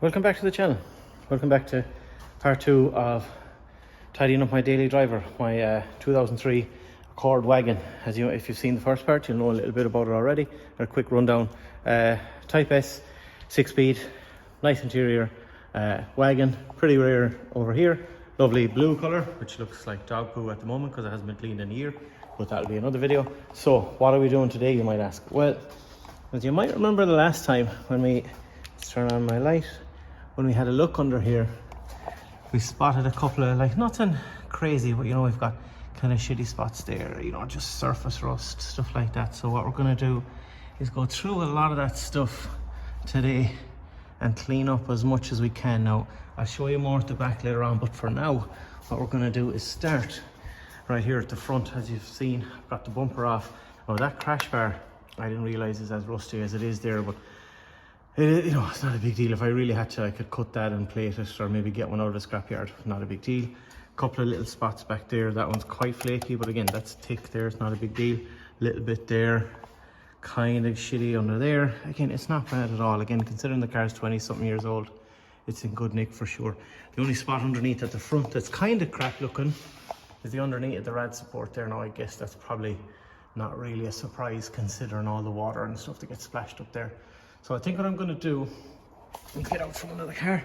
Welcome back to the channel. Welcome back to part 2 of tidying up my daily driver, my 2003 Accord Wagon. As you, if you've seen the first part, you'll know a little bit about it already. A quick rundown. Type S, 6-speed, nice interior wagon, pretty rare over here. Lovely blue colour, which looks like dog poo at the moment because it hasn't been cleaned in a year, but that'll be another video. So what are we doing today, you might ask? Well, as you might remember the last time when we, let's turn on my light, when we had a look under here, we spotted a couple of, like, nothing crazy, but you know, we've got kind of shitty spots there, you know, just surface rust, stuff like that. So what we're going to do is go through a lot of that stuff today and clean up as much as we can. Now I'll show you more at the back later on, but for now what we're going to do is start right here at the front. As you've seen, I've got the bumper off. Oh, that crash bar, I didn't realize is as rusty as it is there, but it, you know, it's not a big deal. If I really had to, I could cut that and plate it, or maybe get one out of the scrapyard. Not a big deal. A couple of little spots back there. That one's quite flaky, but again, that's thick there. It's not a big deal. Little bit there, kind of shitty under there. Again, it's not bad at all. Again, considering the car's 20 something years old, it's in good nick for sure. The only spot underneath at the front that's kind of crap looking is the underneath of the rad support there. Now I guess that's probably not really a surprise considering all the water and stuff that gets splashed up there. So I think what I'm going to do is get out from under the car.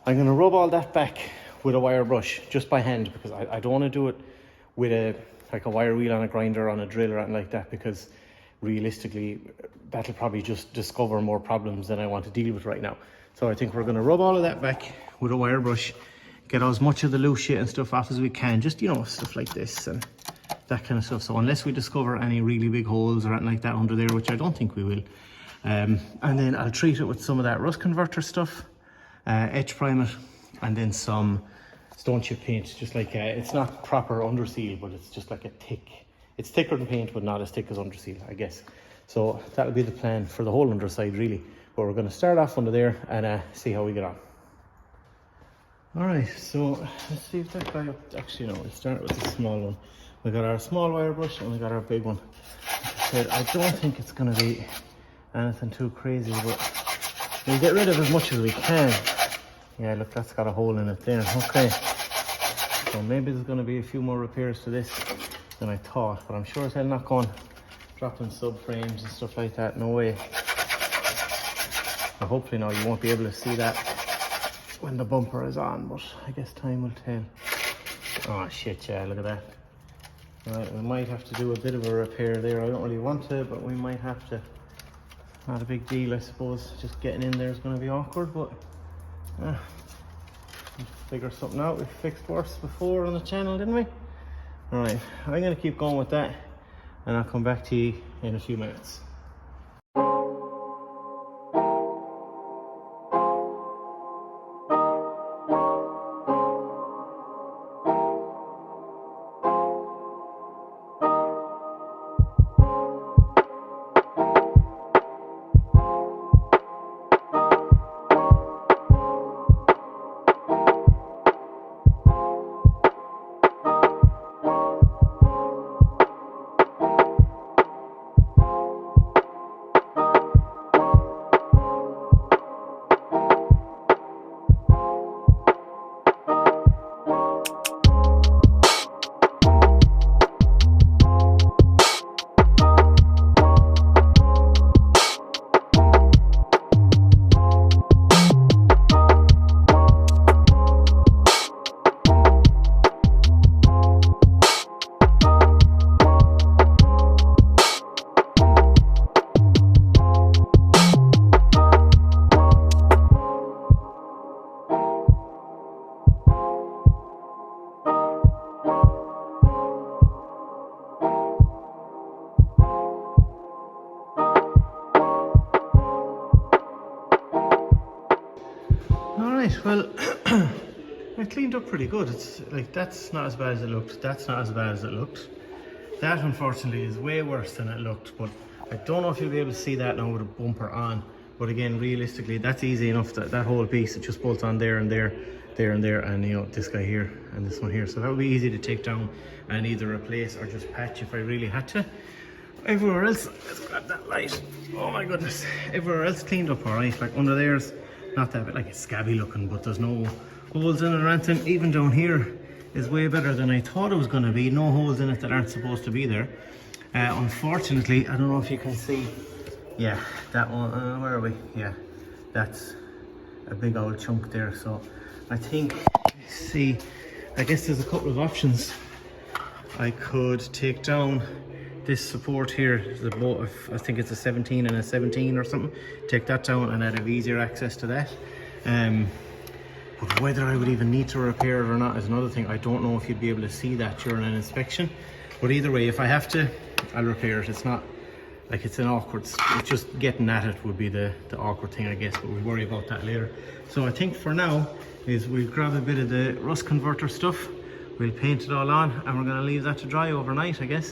I'm going to rub all that back with a wire brush, just by hand, because I don't want to do it with a wire wheel on a grinder, on a drill or anything like that, because realistically that'll probably just discover more problems than I want to deal with right now. So I think we're going to rub all of that back with a wire brush, get as much of the loose shit and stuff off as we can, just, you know, stuff like this and that kind of stuff. So unless we discover any really big holes or anything like that under there, which I don't think we will, and then I'll treat it with some of that rust converter stuff, etch prime it, and then some stone chip paint, just like it's not proper underseal, but it's just like a thick, it's thicker than paint but not as thick as underseal, I guess. So that'll be the plan for the whole underside really, but we're going to start off under there and see how we get on. Alright, so let's see if that guy up, actually no, we'll start with the small one. We got our small wire brush and we got our big one. Like I said, I don't think it's going to be anything too crazy, but we'll get rid of as much as we can. Yeah, look, that's got a hole in it there. Okay, so maybe there's going to be a few more repairs to this than I thought, but I'm sure as hell not going dropping subframes and stuff like that, no way. But hopefully now you won't be able to see that when the bumper is on, but I guess time will tell. Oh shit, yeah, look at that. Right, we might have to do a bit of a repair there. I don't really want to, but we might have to. Not a big deal, I suppose. Just getting in there is going to be awkward, but we'll figure something out. We've fixed worse before on the channel, didn't we? Alright, I'm going to keep going with that, and I'll come back to you in a few minutes. Alright, well, I cleaned up pretty good. It's like, that's not as bad as it looked, that's not as bad as it looked. That unfortunately is way worse than it looked, but I don't know if you'll be able to see that now with a bumper on. But again, realistically, that's easy enough. That whole piece, it just bolts on there and there, there and there, and you know, this guy here and this one here. So that would be easy to take down and either replace or just patch if I really had to. Everywhere else, let's grab that light. Oh my goodness, everywhere else cleaned up all right. Like under there's not that bit, like it's scabby looking, but there's no holes in it or anything. Even down here is way better than I thought it was going to be. No holes in it that aren't supposed to be there. Unfortunately, I don't know if you can see, yeah, that one, where are we? Yeah, that's a big old chunk there. So I think, see, I guess there's a couple of options. I could take down this support here, I think it's a 17 and a 17 or something. Take that down and I'd have easier access to that. But whether I would even need to repair it or not is another thing. I don't know if you'd be able to see that during an inspection. But either way, if I have to, I'll repair it. It's not like it's an awkward, it's just getting at it would be the awkward thing, I guess, but we'll worry about that later. So I think for now is we'll grab a bit of the rust converter stuff, we'll paint it all on, and we're going to leave that to dry overnight, I guess.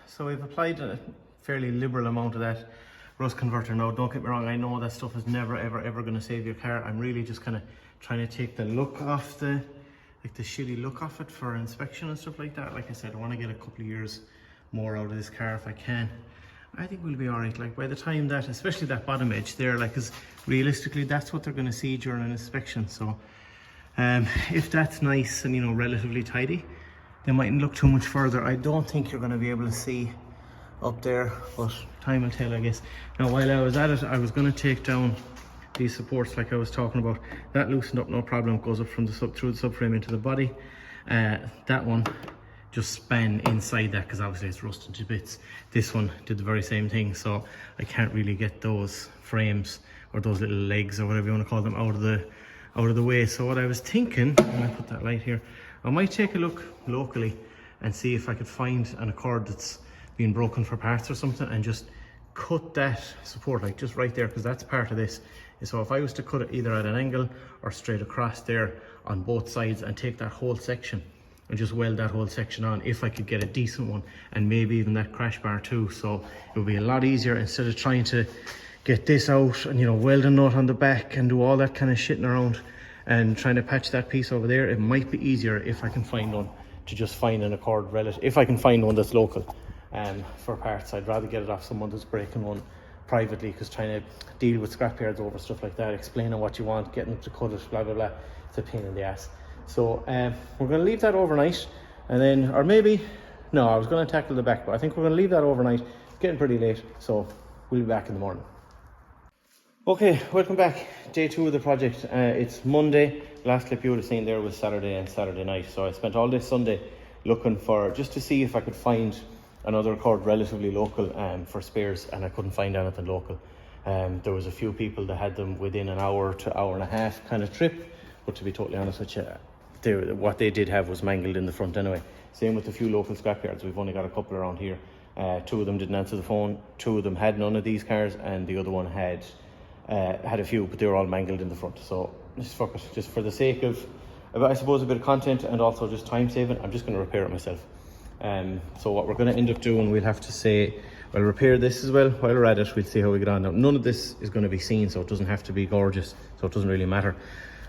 So we've applied a fairly liberal amount of that rust converter. Now, don't get me wrong, I know that stuff is never ever going to save your car. I'm really just kind of trying to take the look off the shitty look off it for inspection and stuff like that. Like I said, I want to get a couple of years more out of this car if I can. I think we'll be all right. Like by the time that, especially that bottom edge there, like, because realistically that's what they're going to see during an inspection. So if that's nice and, you know, relatively tidy, they mightn't look too much further. I don't think you're going to be able to see up there, but time will tell, I guess. Now, while I was at it, I was going to take down these supports like I was talking about. That loosened up, no problem. It goes up from the through the subframe into the body. That one just span inside that because obviously it's rusted to bits. This one did the very same thing, so I can't really get those frames or those little legs or whatever you want to call them out of the way. So what I was thinking, and I put that light here, I might take a look locally and see if I could find an accord that's been broken for parts or something and just cut that support, like just right there, because that's part of this. So if I was to cut it either at an angle or straight across there on both sides and take that whole section and just weld that whole section on, if I could get a decent one, and maybe even that crash bar too, so it would be a lot easier instead of trying to get this out and, you know, weld a nut on the back and do all that kind of shitting around and trying to patch that piece over there. It might be easier if I can find one, to just find an accord relative, if I can find one that's local for parts. I'd rather get it off someone that's breaking one privately, because trying to deal with scrapyards over stuff like that, explaining what you want, getting them to cut it, blah blah blah, it's a pain in the ass. So we're going to leave that overnight, and then, or maybe, no, I was going to tackle the back, but I think we're going to leave that overnight. It's getting pretty late, so we'll be back in the morning. Okay, welcome back. Day 2 of the project. It's Monday. The last clip you would have seen there was Saturday and Saturday night. So I spent all day Sunday looking for, just to see if I could find another accord relatively local for spares, and I couldn't find anything local. There was a few people that had them within an hour to hour and a half kind of trip, but to be totally honest with you, what they did have was mangled in the front anyway. Same with a few local scrapyards. We've only got a couple around here. 2 of them didn't answer the phone. 2 of them had none of these cars, and the other one had a few, but they were all mangled in the front. So just fuck it, just for the sake of, I suppose, a bit of content and also just time saving, I'm just going to repair it myself. So what we're going to end up doing, we'll have to say, we'll repair this as well. While we're at it, we'll see how we get on. Now, none of this is going to be seen, so it doesn't have to be gorgeous, so it doesn't really matter.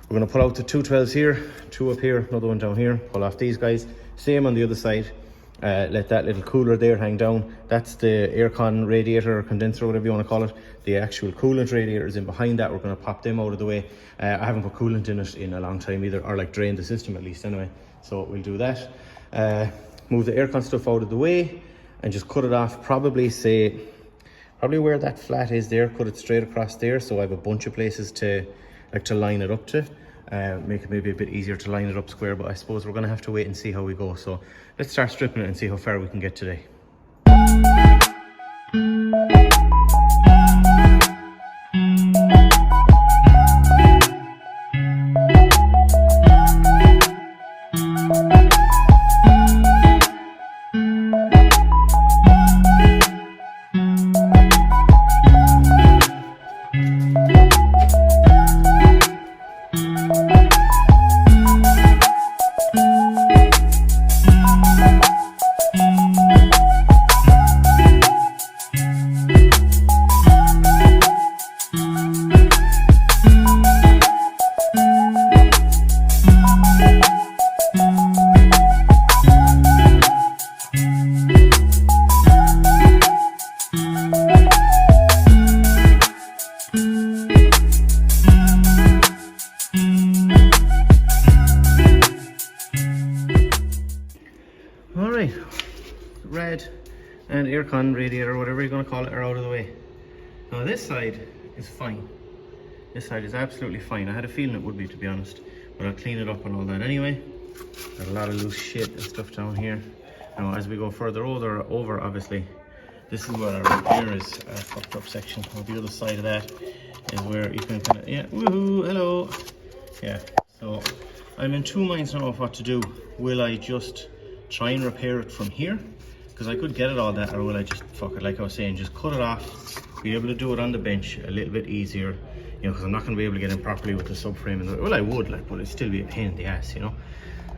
We're going to pull out the 212s here, 2 up here, another one down here, pull off these guys, same on the other side. Let that little cooler there hang down. That's the aircon radiator or condenser, whatever you want to call it. The actual coolant radiator is in behind that. We're going to pop them out of the way. I haven't put coolant in it in a long time either, or like drain the system at least anyway, so we'll do that. Move the aircon stuff out of the way and just cut it off. Probably say probably where that flat is there, cut it straight across there, so I have a bunch of places to line it up to. Make it maybe a bit easier to line it up square, but I suppose we're gonna have to wait and see how we go. So let's start stripping it and see how far we can get today. Alright, red and aircon radiator, whatever you're going to call it, are out of the way. Now this side is fine. This side is absolutely fine. I had a feeling it would be, to be honest, but I'll clean it up and all that anyway. Got a lot of loose shit and stuff down here. Now as we go further over obviously, this is where our repair is fucked up section. On the other side of that is where you can kind of, yeah, woohoo, hello. Yeah, so I'm in two minds now of what to do. Will I just try and repair it from here, because I could get it all that, or will I just fuck it, like I was saying, just cut it off, be able to do it on the bench a little bit easier, you know, because I'm not going to be able to get in properly with the subframe. And well, I would, like, but it'd still be a pain in the ass, you know.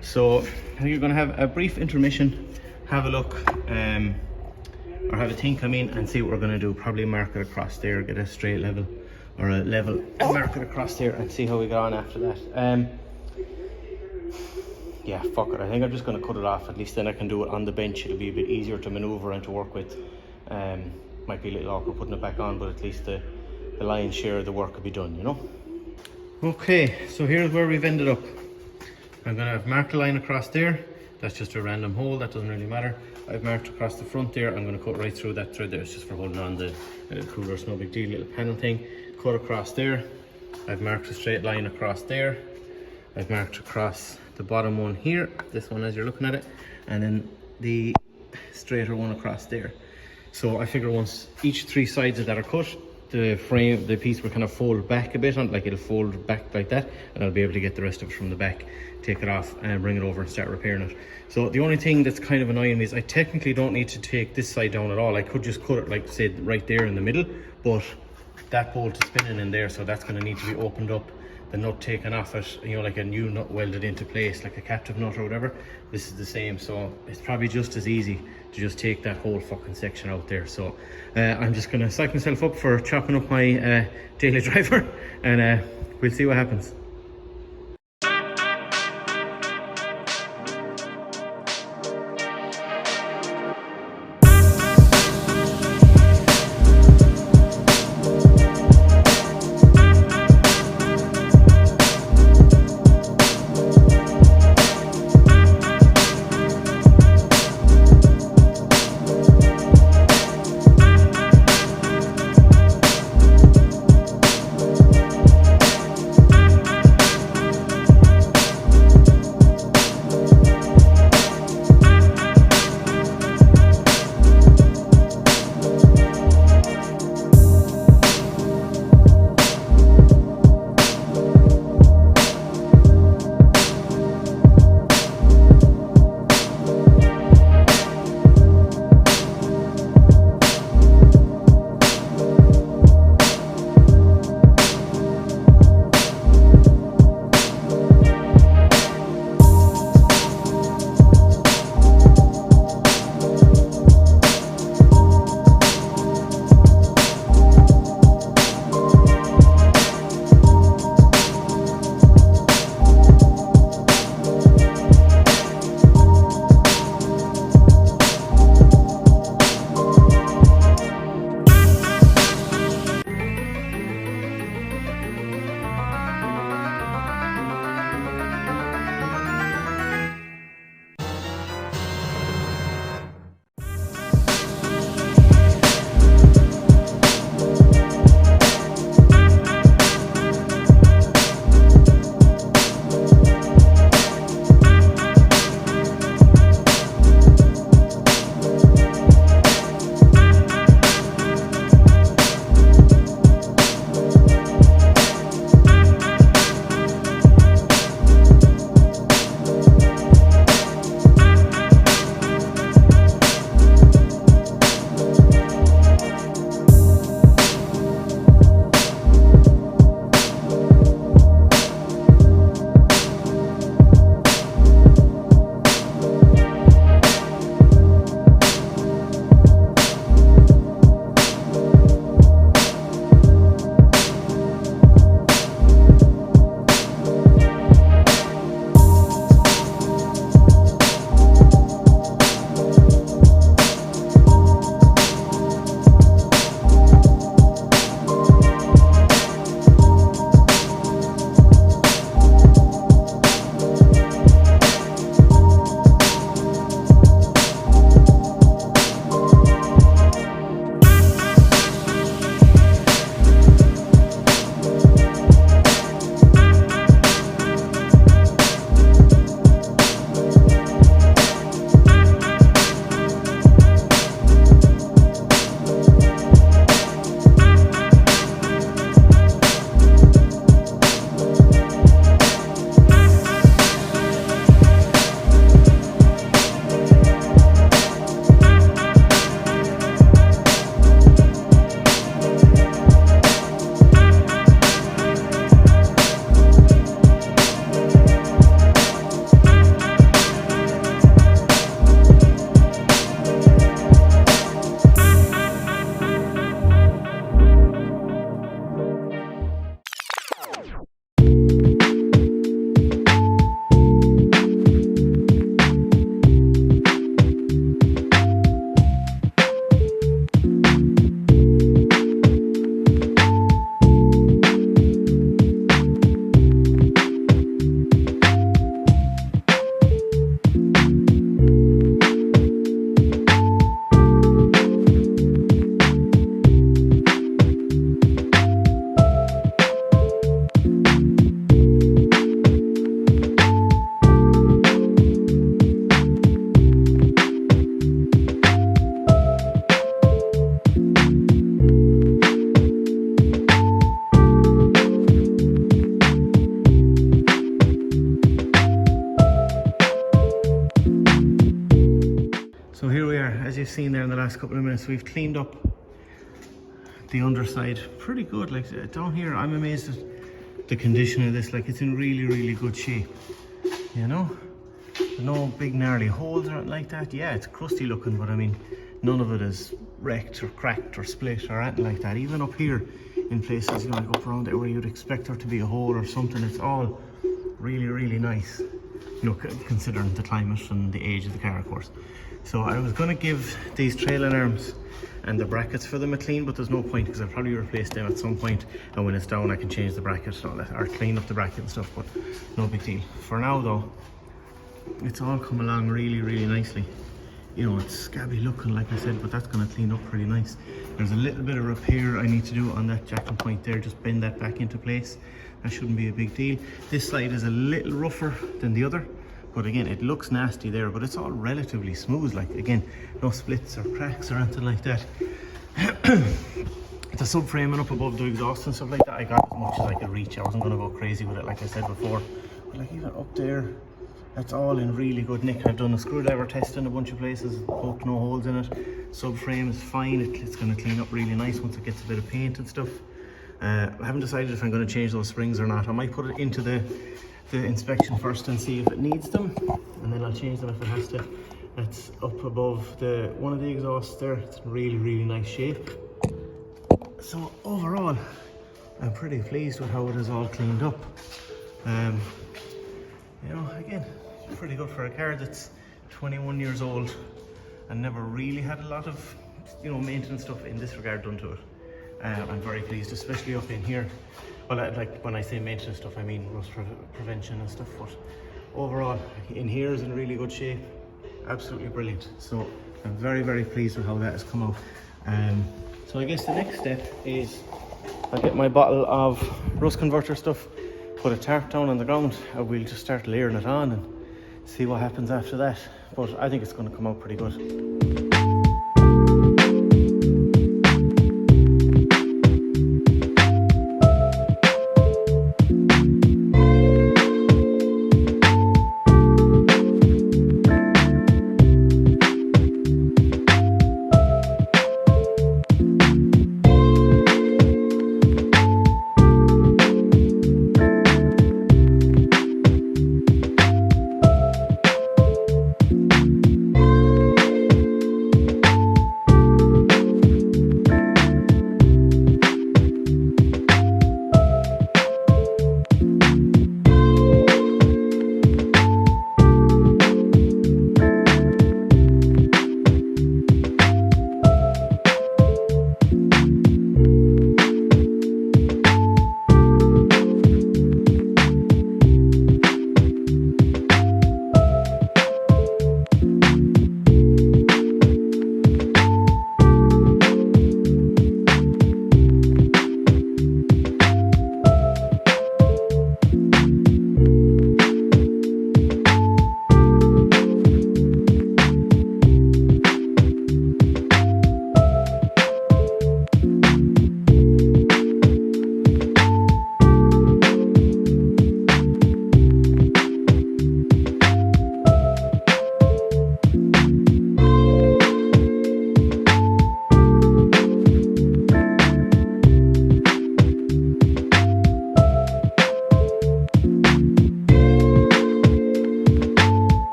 So I think you're going to have a brief intermission, have a look, or have a think, I mean, and see what we're going to do. Probably mark it across there, get a straight level or a level, and mark it across there and see how we go on after that. Yeah, fuck it. I think I'm just going to cut it off. At least then I can do it on the bench. It'll be a bit easier to maneuver and to work with. Might be a little awkward putting it back on, but at least the lion's share of the work will be done, you know. Okay, so here's where we've ended up. I'm going to have marked a line across there. That's just a random hole, that doesn't really matter. I've marked across the front there. I'm going to cut right through that thread there. It's just for holding on the cooler. It's no big deal, little panel thing. Cut across there. I've marked a straight line across there. I've marked across the bottom one here, this one as you're looking at it, and then the straighter one across there. So I figure once each three sides of that are cut, the frame, the piece will kind of fold back a bit, on like it'll fold back like that, and I'll be able to get the rest of it from the back, take it off and bring it over and start repairing it. So the only thing that's kind of annoying me is I technically don't need to take this side down at all. I could just cut it, like say right there in the middle, but that bolt is spinning in there, so that's going to need to be opened up, the nut taken off it, you know, like a new nut welded into place, like a captive nut or whatever. This is the same, so it's probably just as easy to just take that whole fucking section out there. So I'm just gonna psych myself up for chopping up my daily driver, and we'll see what happens. you've seen there in the last couple of minutes, we've cleaned up the underside pretty good. Like down here, I'm amazed at the condition of this. Like, it's in really, really good shape, you know. No big gnarly holes or anything like that. Yeah, it's crusty looking, but I mean, none of it is wrecked or cracked or split or anything like that. Even up here in places, you know, like up around there where you'd expect there to be a hole or something, it's all really, really nice, you know, considering the climate and the age of the car, of course. So I was going to give these trailing arms and the brackets for them a clean, but there's no point because I'll probably replace them at some point, and when it's down I can change the bracket and all that, or clean up the bracket and stuff, but no big deal. For now though, it's all come along really, really nicely. You know, it's scabby looking, like I said, but that's going to clean up pretty nice. There's a little bit of repair I need to do on that jacking point there, just bend that back into place. That shouldn't be a big deal. This side is a little rougher than the other, but again, it looks nasty there, but it's all relatively smooth. Like, again, no splits or cracks or anything like that. The subframing up above the exhaust and stuff like that, I got as much as I could reach. I wasn't going to go crazy with it, like I said before, but like even up there, that's all in really good nick. I've done a screwdriver test in a bunch of places, poked no holes in it. Subframe is fine. It's going to clean up really nice once it gets a bit of paint and stuff. I haven't decided if I'm going to change those springs or not. I might put it into the inspection first and see if it needs them, and then I'll change them if it has to. That's up above one of the exhausts there. It's in really, really nice shape. So overall, I'm pretty pleased with how it is all cleaned up. You know, again, it's pretty good for a car that's 21 years old and never really had a lot of, you know, maintenance stuff in this regard done to it. I'm very pleased, especially up in here. Well, like when I say maintenance stuff, I mean rust prevention and stuff, but overall, in here is in really good shape. Absolutely brilliant. So I'm very, very pleased with how that has come out. So I guess the next step is I'll get my bottle of rust converter stuff, put a tarp down on the ground, and we'll just start layering it on and see what happens after that. But I think it's going to come out pretty good.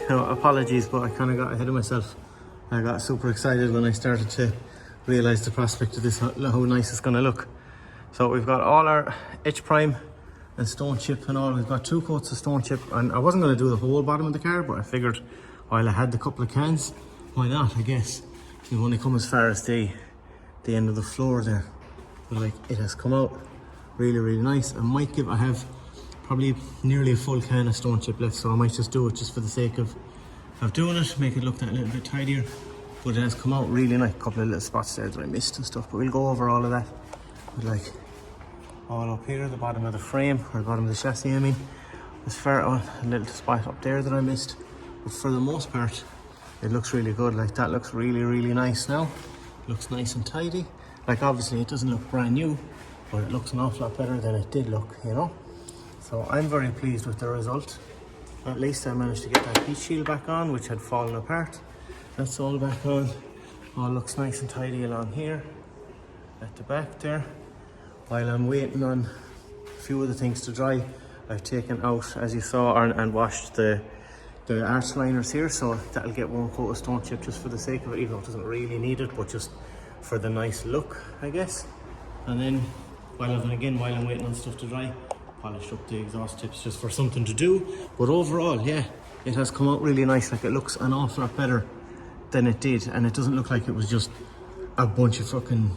Now, apologies, but I kind of got ahead of myself. I got super excited when I started to realise the prospect of this, how nice it's going to look. So we've got all our etch prime and stone chip and all. We've got 2 coats of stone chip, and I wasn't going to do the whole bottom of the car, but I figured while I had the couple of cans, why not, I guess. You've only come as far as the end of the floor there. But like, it has come out really nice. I have probably nearly a full can of stone chip left, so I might just do it just for the sake of doing it, make it look that little bit tidier. But it has come out really nice. A couple of little spots there that I missed and stuff, but we'll go over all of that. But like, all up here, the bottom of the frame, or the bottom of the chassis, I mean, there's a little spot up there that I missed. But for the most part, it looks really good. Like, that looks really nice now. Looks nice and tidy. Like, obviously it doesn't look brand new, but it looks an awful lot better than it did look, you know. So I'm very pleased with the result. At least I managed to get that heat shield back on, which had fallen apart. That's all back on. All looks nice and tidy along here at the back there. While I'm waiting on a few of the things to dry, I've taken out, as you saw, and washed the arch liners here, so that'll get 1 coat of stone chip just for the sake of it, even though it doesn't really need it, but just for the nice look, I guess. And then while I'm waiting on stuff to dry, polished up the exhaust tips just for something to do. But overall, yeah, it has come out really nice. Like, it looks an awful lot better than it did, and it doesn't look like it was just a bunch of fucking,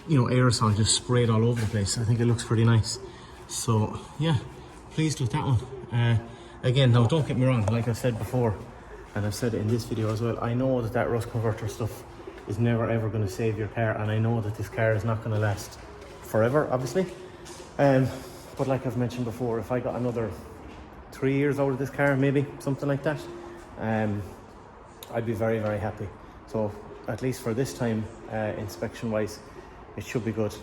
you know, aerosol just sprayed all over the place. I think it looks pretty nice. So yeah, pleased with that one. Again, now don't get me wrong, like I've said before, and I've said it in this video as well, I know that rust converter stuff is never ever going to save your car, and I know that this car is not going to last forever, obviously. But like I've mentioned before, if I got another 3 years out of this car, maybe something like that, I'd be very happy. So at least for this time, inspection wise, it should be good.